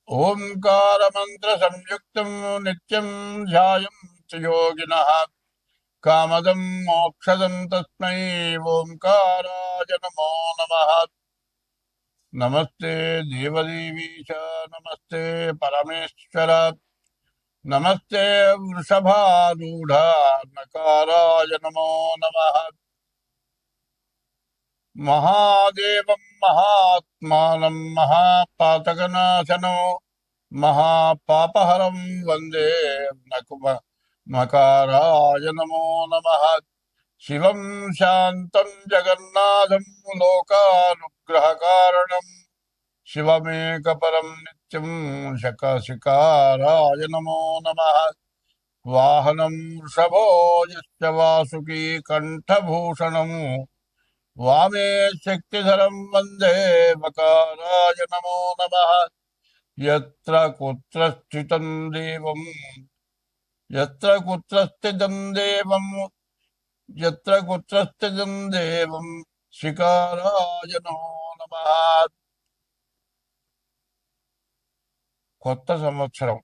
ఓంకార మంత్ర సంయుక్తం నిత్యం ధ్యాయం యోగినః కామదం మోక్షదం తస్మై ఓంకారాయ నమో నమః. నమస్తే దేవదేవీశ, నమస్తే పరమేశ్వర, నమస్తే వృషభారూఢ నకారాయ నమో నమః. మహాదేవం మహాత్మానం మహాపాతకనాశనం మహాపాపహరం వందే నకారాయ నమో నమః. శివం శాంతం జగన్నాథం లోకానుగ్రహకారణం శివమేకపరం నిత్యం శకాశికారాయ నమో నమః. వాహనం వృషభో యశ్చ వాసుకీ కంఠభూషణం వామే శక్తిధరం వందే వకారాయ నమో నమః. యత్ర కుత్ర స్థితం దేవం యత్ర కుత్ర స్థితం దేవం యత్ర కుత్ర స్థితం దేవం శికారాయ నమో నమః. కొత్త సంవత్సరం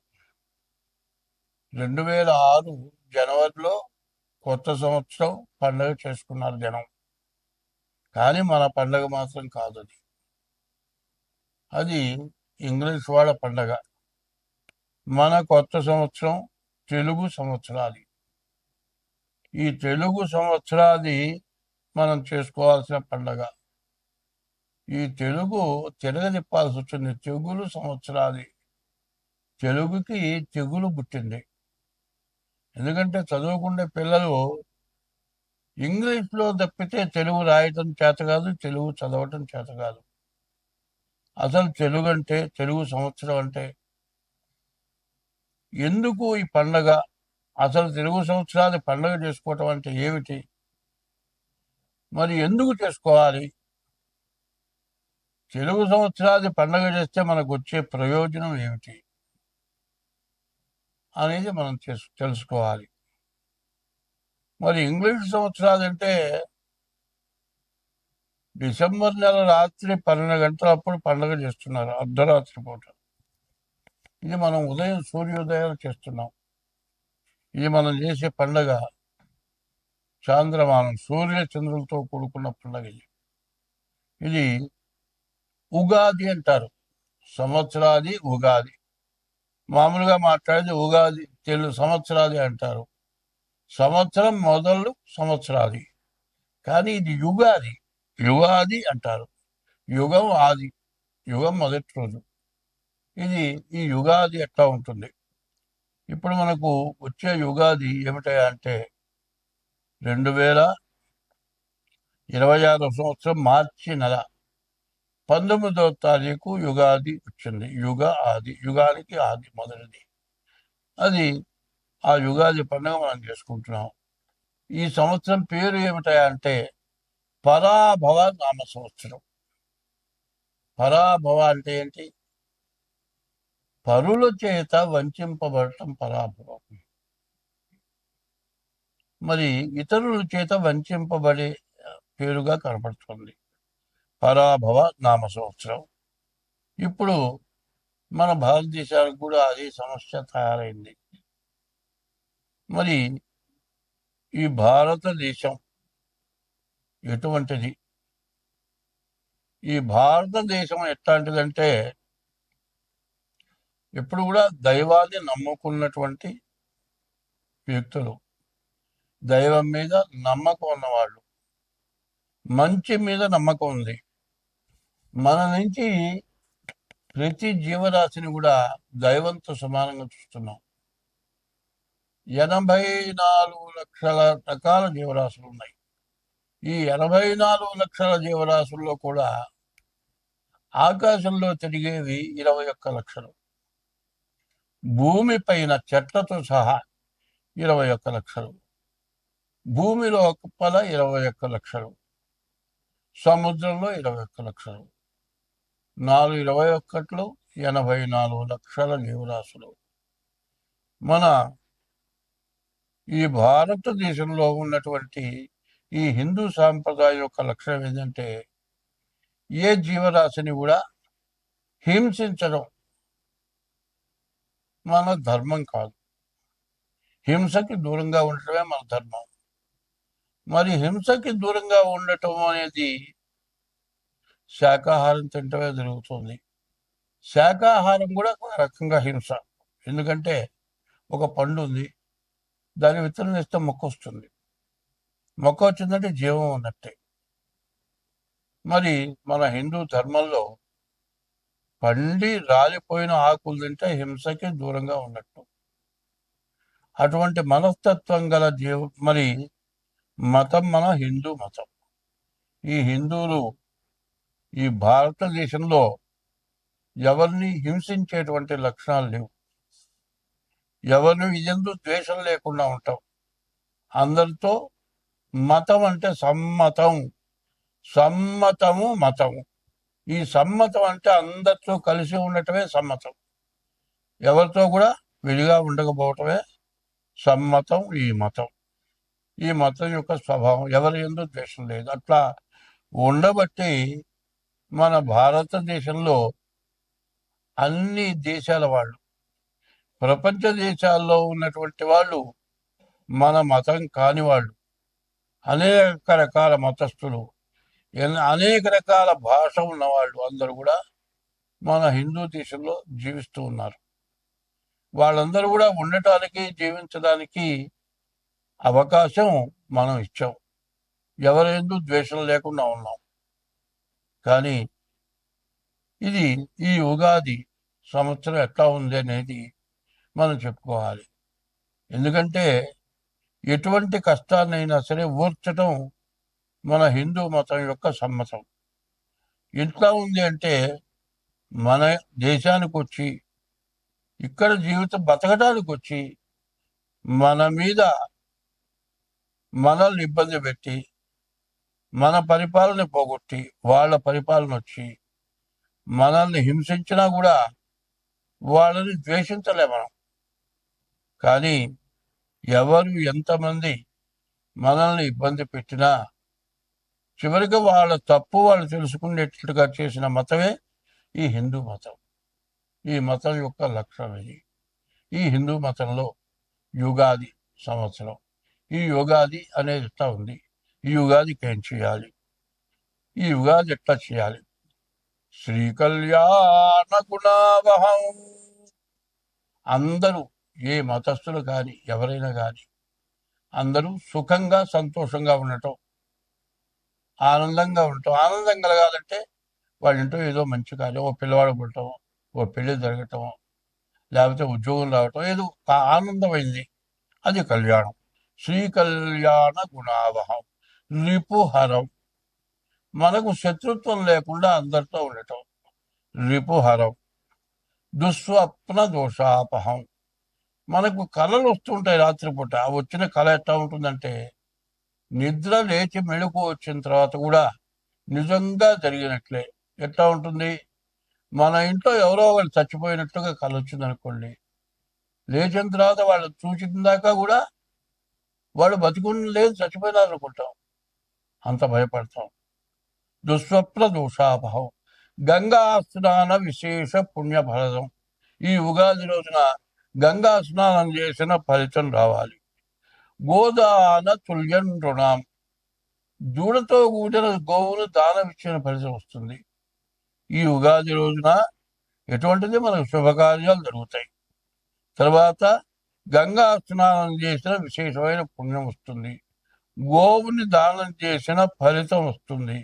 2006 జనవరిలో కొత్త సంవత్సరం పండుగ చేసుకున్నారు జనం. కానీ మన పండగ మాత్రం కాదు, అది ఇంగ్లీష్ వాళ్ళ పండగ. మన కొత్త సంవత్సరం తెలుగు సంవత్సరాది. ఈ తెలుగు సంవత్సరాది మనం చేసుకోవాల్సిన పండగ. ఈ తెలుగు తిరగదిప్పాల్సి వచ్చింది. తెగులు సంవత్సరాది. తెలుగుకి తెగులు పుట్టింది. ఎందుకంటే చదువుకునే పిల్లలు ఇంగ్లీష్లో తప్పితే తెలుగు రాయటం చేత కాదు, తెలుగు చదవటం చేత కాదు. అసలు తెలుగు అంటే, తెలుగు సంవత్సరం అంటే ఎందుకు ఈ పండగ? అసలు తెలుగు సంవత్సరాన్ని పండగ చేసుకోవటం అంటే ఏమిటి? మరి ఎందుకు చేసుకోవాలి? తెలుగు సంవత్సరాది పండగ చేస్తే మనకు వచ్చే ప్రయోజనం ఏమిటి అనేది మనం తెలుసుకోవాలి. మరి ఇంగ్లీష్ సంవత్సరాది అంటే డిసెంబర్ నెల రాత్రి 12 గంటలప్పుడు పండగ చేస్తున్నారు, అర్ధరాత్రి పూట. ఇది మనం ఉదయం సూర్యోదయాలు చేస్తున్నాం. ఇది మనం చేసే పండగ చాంద్రమానం, సూర్య చంద్రులతో కూడుకున్న పండగ. ఇది ఉగాది అంటారు. సంవత్సరాది ఉగాది. మామూలుగా మాట్లాడేది ఉగాది, తెలుగు సంవత్సరాది అంటారు. సంవత్సరం మొదలు సంవత్సరాది. కానీ ఇది యుగాది, యుగాది అంటారు. యుగం ఆది, యుగం మొదటి రోజు. ఇది ఈ యుగాది ఎట్లా ఉంటుంది? ఇప్పుడు మనకు వచ్చే యుగాది ఏమిటా అంటే 2026 సంవత్సరం మార్చి నెల 19వ తారీఖు యుగాది వచ్చింది. యుగ ఆది, యుగానికి ఆది మొదటిది. అది ఆ యుగాది పండుగ మనం చేసుకుంటున్నాం. ఈ సంవత్సరం పేరు ఏమిటా అంటే పరాభవ నామ సంవత్సరం. పరాభవ అంటే ఏంటి? పరుల చేత వంచింపబడటం పరాభవం. మరి ఇతరుల చేత వంచింపబడే పేరుగా కనపడుతుంది పరాభవ నామ సంవత్సరం. ఇప్పుడు మన భారతదేశానికి కూడా అదే సమస్య తయారైంది. మరి ఈ భారతదేశం ఎటువంటిది? ఈ భారతదేశం ఎట్లాంటిదంటే ఎప్పుడు కూడా దైవాన్ని నమ్ముకున్నటువంటి వ్యక్తులు, దైవం మీద నమ్మకం ఉన్నవాళ్ళు, మంచి మీద నమ్మకం ఉంది. మన నుంచి ప్రతి జీవరాశిని కూడా దైవంతో సమానంగా చూస్తున్నాం. 84 లక్షల రకాల జీవరాశులు ఉన్నాయి. ఈ 84 లక్షల జీవరాశుల్లో కూడా ఆకాశంలో తిరిగేవి 21 లక్షలు. భూమి పైన చెట్లతో సహా 21 లక్షలు. భూమిలో కుప్పల 21 లక్షలు. సముద్రంలో 21 లక్షలు. 21లో 84 లక్షల జీవరాశులు. మన ఈ భారతదేశంలో ఉన్నటువంటి ఈ హిందూ సాంప్రదాయం యొక్క లక్షణం ఏంటంటే ఏ జీవరాశిని కూడా హింసించడం, మన ధర్మం కాదు. హింసకి దూరంగా ఉండటమే మన ధర్మం. మరి హింసకి దూరంగా ఉండటం అనేది శాకాహారం తింటమే జరుగుతుంది. శాకాహారం కూడా ఒక రకంగా హింస. ఎందుకంటే ఒక పండు ఉంది, దాని విత్తనం వేస్తే మొక్క వస్తుంది. మొక్క వచ్చిందంటే జీవం ఉన్నట్టే. మరి మన హిందూ ధర్మంలో పండి రాలిపోయిన ఆకులు తింటే హింసకి దూరంగా ఉన్నట్టు. అటువంటి మనస్తత్వం గల మరి మతం మన హిందూ మతం. ఈ హిందువులు ఈ భారతదేశంలో ఎవరిని హింసించేటువంటి లక్షణాలు లేవు. ఎవరిని ఎందు ద్వేషం లేకుండా ఉంటాం. అందరితో మతం అంటే సమ్మతం, సమ్మతము మతము. ఈ సమ్మతం అంటే అందరితో కలిసి ఉండటమే సమ్మతం. ఎవరితో కూడా విడిగా ఉండకపోవటమే సమ్మతం. ఈ మతం యొక్క స్వభావం ఎవరి ఎందు ద్వేషం లేదు. అట్లా ఉండబట్టి మన భారతదేశంలో అన్ని దేశాల వాళ్ళు, ప్రపంచ దేశాల్లో ఉన్నటువంటి వాళ్ళు, మన మతం కాని వాళ్ళు, అనేక రకాల మతస్థులు, అనేక రకాల భాష ఉన్నవాళ్ళు అందరూ కూడా మన హిందూ దేశంలో జీవిస్తూ ఉన్నారు. వాళ్ళందరూ కూడా ఉండటానికి, జీవించడానికి అవకాశం మనం ఇచ్చాం. ఎవరెందు ద్వేషం లేకుండా ఉన్నాం. కానీ ఇది ఈ ఉగాది సంవత్సరం ఎట్లా ఉంది అనేది మనం చెప్పుకోవాలి. ఎందుకంటే ఎటువంటి కష్టాన్నైనా సరే ఓర్చటం మన హిందూ మతం యొక్క సమ్మతం. ఎట్లా ఉంది అంటే మన దేశానికి వచ్చి, ఇక్కడ జీవితం బతకడానికి వచ్చి, మన మీద మనల్ని ఇబ్బంది పెట్టి, మన పరిపాలన పోగొట్టి వాళ్ళ పరిపాలన వచ్చి మనల్ని హింసించినా కూడా వాళ్ళని ద్వేషించలే మనం. కానీ ఎవరు ఎంతమంది మనల్ని ఇబ్బంది పెట్టినా చివరికి వాళ్ళ తప్పు వాళ్ళు తెలుసుకునేటట్టుగా చేసిన మతమే ఈ హిందూ మతం. ఈ మతం యొక్క లక్షణం ఇది. ఈ హిందూ మతంలో యుగాది సంవత్సరం, ఈ యుగాది అనేది ఎట్లా ఉంది, ఈ యుగాదికి ఏం చేయాలి, ఈ యుగాది ఎట్లా చేయాలి? శ్రీకళ్యాణ గుణావహం. అందరూ, ఏ మతస్థులు కానీ ఎవరైనా కానీ అందరూ సుఖంగా సంతోషంగా ఉండటం, ఆనందంగా ఉండటం. ఆనందం కలగాలంటే వాళ్ళ ఇంట్లో ఏదో మంచి కార్యం, ఓ పిల్లవాడు పుట్టడం, ఓ పెళ్లి జరగటం, లేకపోతే ఉద్యోగం రావటం, ఏదో ఆనందమైంది, అది కళ్యాణం. శ్రీకళ్యాణ గుణావహం. రిపుహరం. మనకు శత్రుత్వం లేకుండా అందరితో ఉండటం, రిపుహరం. దుస్వప్న దోషాపహం. మనకు కళలు వస్తుంటాయి రాత్రిపూట. ఆ వచ్చిన కళ ఎట్లా ఉంటుందంటే నిద్ర లేచి మెళుకు వచ్చిన తర్వాత కూడా నిజంగా జరిగినట్లే. ఎట్లా ఉంటుంది? మన ఇంట్లో ఎవరో వాళ్ళు చచ్చిపోయినట్టుగా కళ వచ్చిందనుకోండి, లేచిన తర్వాత వాళ్ళు చూసిన దాకా కూడా వాళ్ళు బతికుని లేదు, చచ్చిపోయినారు అనుకుంటాం, అంత భయపడతాం. దుస్వప్న దోషాపహం. గంగా స్నాన విశేష పుణ్యఫలదం. ఈ ఉగాది రోజున గంగా స్నానం చేసిన ఫలితం రావాలి. గోదాన తుల్యం రుణాం. దూడతో కూడిన గోవును దానం ఇచ్చిన ఫలితం వస్తుంది. ఈ ఉగాది రోజున ఎటువంటిది మనకు శుభకార్యాలు జరుగుతాయి. తర్వాత గంగా స్నానం చేసిన విశేషమైన పుణ్యం వస్తుంది. గోవుని దానం చేసిన ఫలితం వస్తుంది.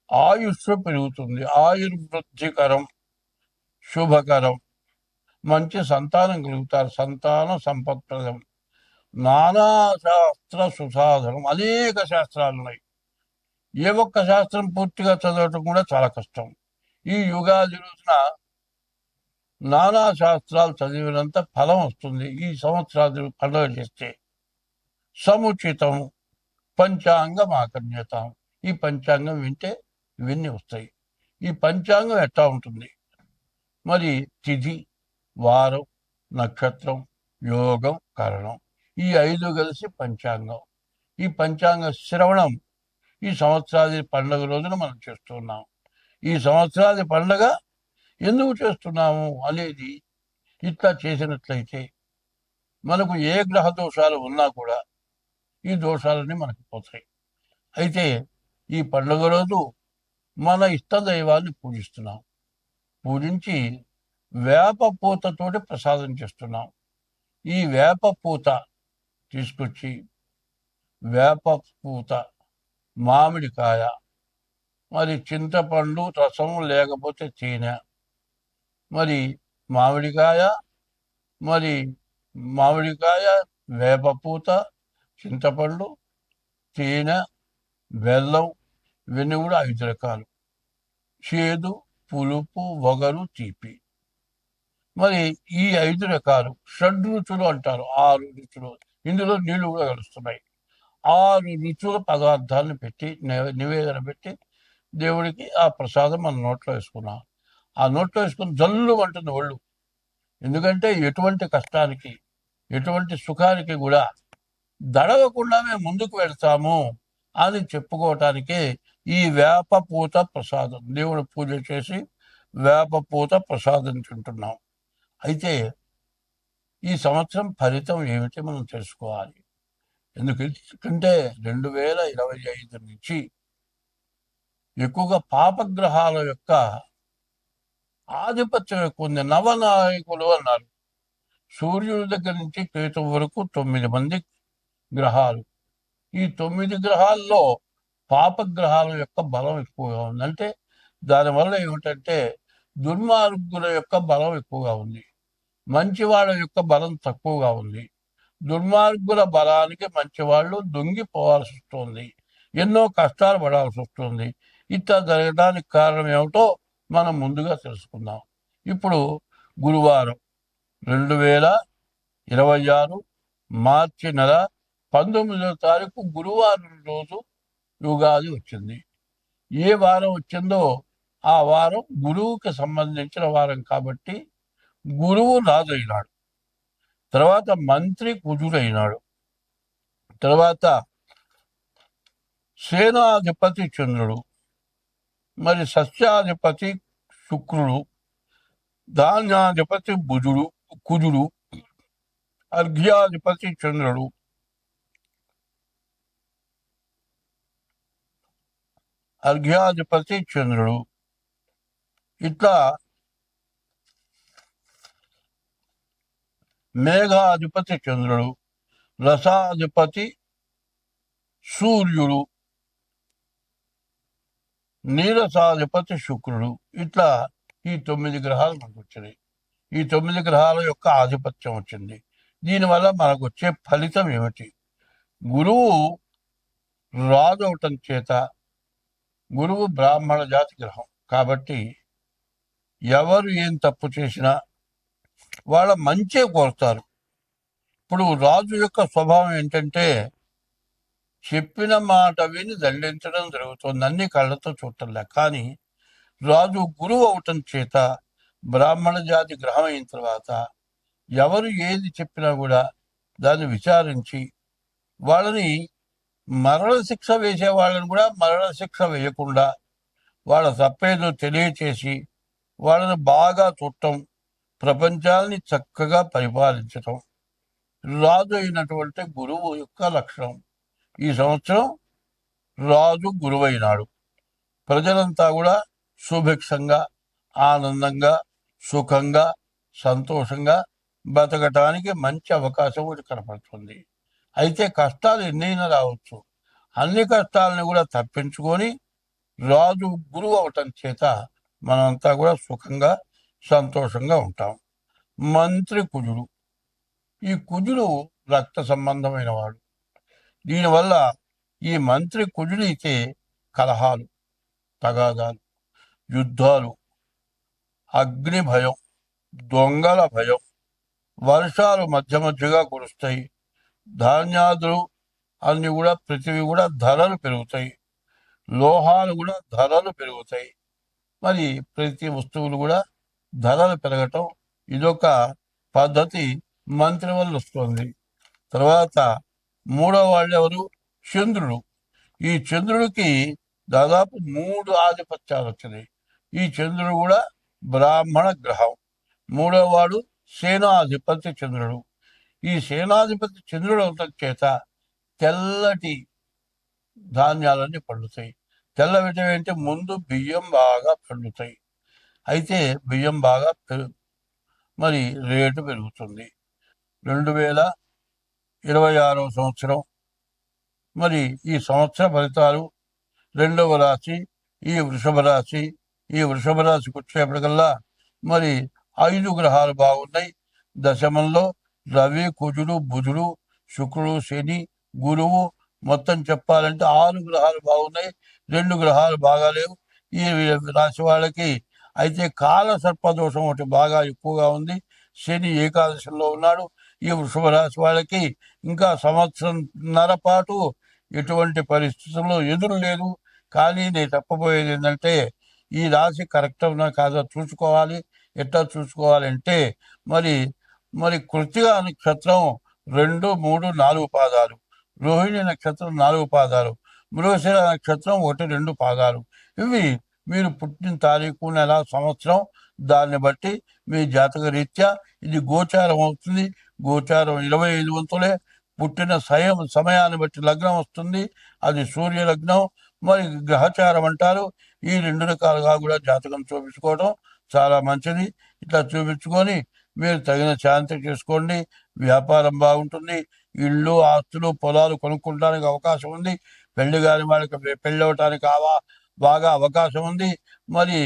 ఆయుష్ పెరుగుతుంది. ఆయుర్వృద్ధికరం, శుభకరం. మంచి సంతానం కలుగుతారు. సంతాన సంపత్ప్రదం. నానా శాస్త్ర సుసాధనం. అనేక శాస్త్రాలు ఉన్నాయి. ఏ ఒక్క శాస్త్రం పూర్తిగా చదవటం కూడా చాలా కష్టం. ఈ యుగాది రోజున నానా శాస్త్రాలు చదివినంత ఫలం వస్తుంది. ఈ సంవత్సరాది పండుగ చేస్తే సముచితం పంచాంగం ఆకర్ణ్యతం. ఈ పంచాంగం వింటే ఇవన్నీ వస్తాయి. ఈ పంచాంగం ఎట్లా ఉంటుంది? మరి తిథి, వారం, నక్షత్రం, యోగం, కరణం, ఈ 5 కలిసి పంచాంగం. ఈ పంచాంగ శ్రవణం ఈ సంవత్సరాది పండుగ రోజున మనం చేస్తున్నాం. ఈ సంవత్సరాది పండుగ ఎందుకు చేస్తున్నాము అనేది ఇట్లా చేసినట్లయితే మనకు ఏ గ్రహ దోషాలు ఉన్నా కూడా ఈ దోషాలన్నీ మనకు పోతాయి. అయితే ఈ పండుగ రోజు మన ఇష్ట దైవాన్ని పూజిస్తున్నాం. పూజించి వేప పూతతోటి ప్రసాదం చేస్తున్నాం. ఈ వేప పూత తీసుకొచ్చి వేప పూత, మామిడికాయ, మరి చింతపండు రసం లేకపోతే తేనె, మరి మామిడికాయ మరి మామిడికాయ వేప పూత, చింతపండు, తేనె, బెల్లం, ఇవన్నీ కూడా 5 రకాలు. చేదు, పులుపు, వగరు, తీపి. మరి ఈ 5 రకాలు షడ్రుచులు అంటారు. 6 రుచులు. ఇందులో నీళ్లు కూడా కలుస్తున్నాయి. 6 రుచుల పదార్థాలను పెట్టి నివేదన పెట్టి దేవుడికి ఆ ప్రసాదం మన నోట్లో వేసుకున్నాం. ఆ నోట్లో వేసుకుని జల్లు అంటుంది ఒళ్ళు. ఎందుకంటే ఎటువంటి కష్టానికి, ఎటువంటి సుఖానికి కూడా దడవకుండా మేము ముందుకు వెళ్తాము అని చెప్పుకోవటానికే ఈ వేప పూత ప్రసాదం. దేవుడు పూజ చేసి వేప పూత ప్రసాదం తింటున్నాం. అయితే ఈ సంవత్సరం ఫలితం ఏమిటి మనం తెలుసుకోవాలి. ఎందుకంటే 2025 నుంచి ఎక్కువగా పాపగ్రహాల యొక్క ఆధిపత్యం ఎక్కువ ఉంది. నవనాయకులు అన్నారు. సూర్యుడి దగ్గర నుంచి కేతు వరకు 9 మంది గ్రహాలు. ఈ 9 గ్రహాల్లో పాపగ్రహాల యొక్క బలం ఎక్కువగా ఉంది. అంటే దానివల్ల ఏమిటంటే దుర్మార్గుల యొక్క బలం ఎక్కువగా ఉంది, మంచివాళ్ళ యొక్క బలం తక్కువగా ఉంది. దుర్మార్గుల బలానికి మంచివాళ్ళు దొంగిపోవాల్సి వస్తుంది, ఎన్నో కష్టాలు పడాల్సి వస్తుంది. ఇట్లా జరగడానికి కారణం ఏమిటో మనం ముందుగా తెలుసుకుందాం. ఇప్పుడు గురువారం 2026 మార్చి నెల 19వ తారీఖు గురువారం రోజు యుగాది వచ్చింది. ఏ వారం వచ్చిందో ఆ వారం గురువుకి సంబంధించిన వారం కాబట్టి గురువు రాజైనాడు. తర్వాత మంత్రి కుజుడైనాడు. తర్వాత సేనాధిపతి చంద్రుడు, మరి సస్యాధిపతి శుక్రుడు, ధాన్యాధిపతి కుజుడు, అర్ఘ్యాధిపతి చంద్రుడు, ఇట్లా మేఘాధిపతి చంద్రుడు, రసాధిపతి సూర్యుడు, నీరసాధిపతి శుక్రుడు. ఇట్లా ఈ 9 గ్రహాలు మనకు వచ్చినాయి. ఈ 9 గ్రహాల యొక్క ఆధిపత్యం వచ్చింది. దీనివల్ల మనకు వచ్చే ఫలితం ఏమిటి? గురువు రాజు అవటం చేత, గురువు బ్రాహ్మణ జాతి గ్రహం కాబట్టి ఎవరు ఏం తప్పు చేసినా వాళ్ళ మంచే కోరుతారు. ఇప్పుడు రాజు యొక్క స్వభావం ఏంటంటే చెప్పిన మాట విని దండించడం జరుగుతుంది, అన్ని కళ్ళతో చూడటంలే. కానీ రాజు గురువు అవటం చేత బ్రాహ్మణ జాతి గ్రహం అయిన తర్వాత ఎవరు ఏది చెప్పినా కూడా దాన్ని విచారించి వాళ్ళని మరణ శిక్ష వేసే వాళ్ళని కూడా మరణ శిక్ష వేయకుండా వాళ్ళ తప్పేదో తెలియచేసి వాళ్ళని బాగా చూడటం, ప్రపంచాన్ని చక్కగా పరిపాలించటం రాజు అయినటువంటి గురువు యొక్క లక్షణం. ఈ సంవత్సరం రాజు గురువైనాడు. ప్రజలంతా కూడా సుభిక్షంగా, ఆనందంగా, సుఖంగా, సంతోషంగా బతకటానికి మంచి అవకాశం ఒకటి కనపడుతుంది. అయితే కష్టాలు ఎన్నైనా రావచ్చు. అన్ని కష్టాలను కూడా తప్పించుకొని రాజు గురువు అవటం చేత మనమంతా కూడా సుఖంగా, సంతోషంగా ఉంటాం. మంత్రి కుజుడు. ఈ కుజుడు రక్త సంబంధమైన వాడు. దీనివల్ల ఈ మంత్రి కుజుడైతే కలహాలు, తగాదాలు, యుద్ధాలు, అగ్ని భయం, దొంగల భయం, వర్షాలు మధ్య మధ్యగా కురుస్తాయి, ధాన్యాదులు అన్ని కూడా ప్రతివి కూడా ధరలు పెరుగుతాయి, లోహాలు కూడా ధరలు పెరుగుతాయి. మరి ప్రతి వస్తువులు కూడా ధరలు పెరగటం ఇదొక పద్ధతి మంత్రి వల్ల వస్తుంది. తర్వాత మూడవ వాళ్ళు ఎవరు? చంద్రుడు. ఈ చంద్రుడికి దాదాపు 3 ఆధిపత్యాలు వచ్చినాయి. ఈ చంద్రుడు కూడా బ్రాహ్మణ గ్రహం. మూడవ వాడు సేనాధిపతి చంద్రుడు. ఈ సేనాధిపతి చంద్రుడు అవటం చేత తెల్లటి ధాన్యాలన్నీ పండుతాయి. తెల్ల విటం అంటే ముందు బియ్యం బాగా పండుతాయి. అయితే బియ్యం బాగా మరి రేటు పెరుగుతుంది. 2026 సంవత్సరం మరి ఈ సంవత్సర ఫలితాలు. రెండవ రాశి ఈ వృషభ రాశి. ఈ వృషభ రాశికి వచ్చేప్పటికల్లా మరి 5 గ్రహాలు బాగున్నాయి. దశమంలో రవి, కుజుడు, బుధుడు, శుక్రుడు, శని, గురువు, మొత్తం చెప్పాలంటే 6 గ్రహాలు బాగున్నాయి. 2 గ్రహాలు బాగాలేవు ఈ రాశి వాళ్ళకి. అయితే కాల సర్పదోషం ఒకటి బాగా ఎక్కువగా ఉంది. శని ఏకాదశంలో ఉన్నాడు. ఈ వృషభ రాశి వాళ్ళకి ఇంకా సంవత్సరంన్నర పాటు ఎటువంటి పరిస్థితుల్లో ఎదురు లేదు. కానీ నేను చెప్పబోయేది ఏంటంటే ఈ రాశి కరెక్ట్ అవునా కాదో చూసుకోవాలి. ఎట్లా చూసుకోవాలంటే మరి మరి కృత్తిక నక్షత్రం 2, 3, 4 పాదాలు, రోహిణి నక్షత్రం 4 పాదాలు, మృగశిర నక్షత్రం 1, 2 పాదాలు. ఇవి మీరు పుట్టిన తారీఖు, నెల, సంవత్సరం దాన్ని బట్టి మీ జాతక రీత్యా ఇది గోచారం అవుతుంది. గోచారం 25 వంతులే. పుట్టిన సమయాన్ని బట్టి లగ్నం వస్తుంది. అది సూర్య లగ్నం. మరి గ్రహచారం అంటారు. ఈ 2 రకాలుగా కూడా జాతకం చూపించుకోవడం చాలా మంచిది. ఇట్లా చూపించుకొని మీరు తగిన శాంతి చేసుకోండి. వ్యాపారం బాగుంటుంది. ఇళ్ళు, ఆస్తులు, పొలాలు కొనుక్కోవడానికి అవకాశం ఉంది. పెళ్లి కాని వాళ్ళకి పెళ్ళి అవటానికి బాగా అవకాశం ఉంది. మరి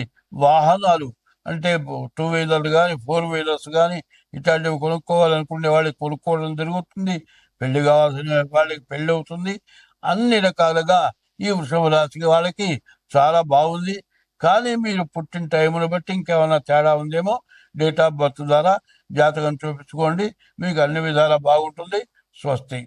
వాహనాలు అంటే 2 వీలర్లు కానీ 4 వీలర్స్ కానీ ఇట్లాంటివి కొనుక్కోవాలనుకునే వాళ్ళకి కొనుక్కోవడం జరుగుతుంది. పెళ్లి కావాల్సిన వాళ్ళకి పెళ్ళి అవుతుంది. అన్ని రకాలుగా ఈ వృషభ రాశి వాళ్ళకి చాలా బాగుంది. కానీ మీరు పుట్టిన టైంను బట్టి ఇంకేమైనా తేడా ఉందేమో డేట్ ఆఫ్ బర్త్ ద్వారా జాతకం చూపించుకోండి. మీకు అన్ని విధాలా బాగుంటుంది. స్వస్తి.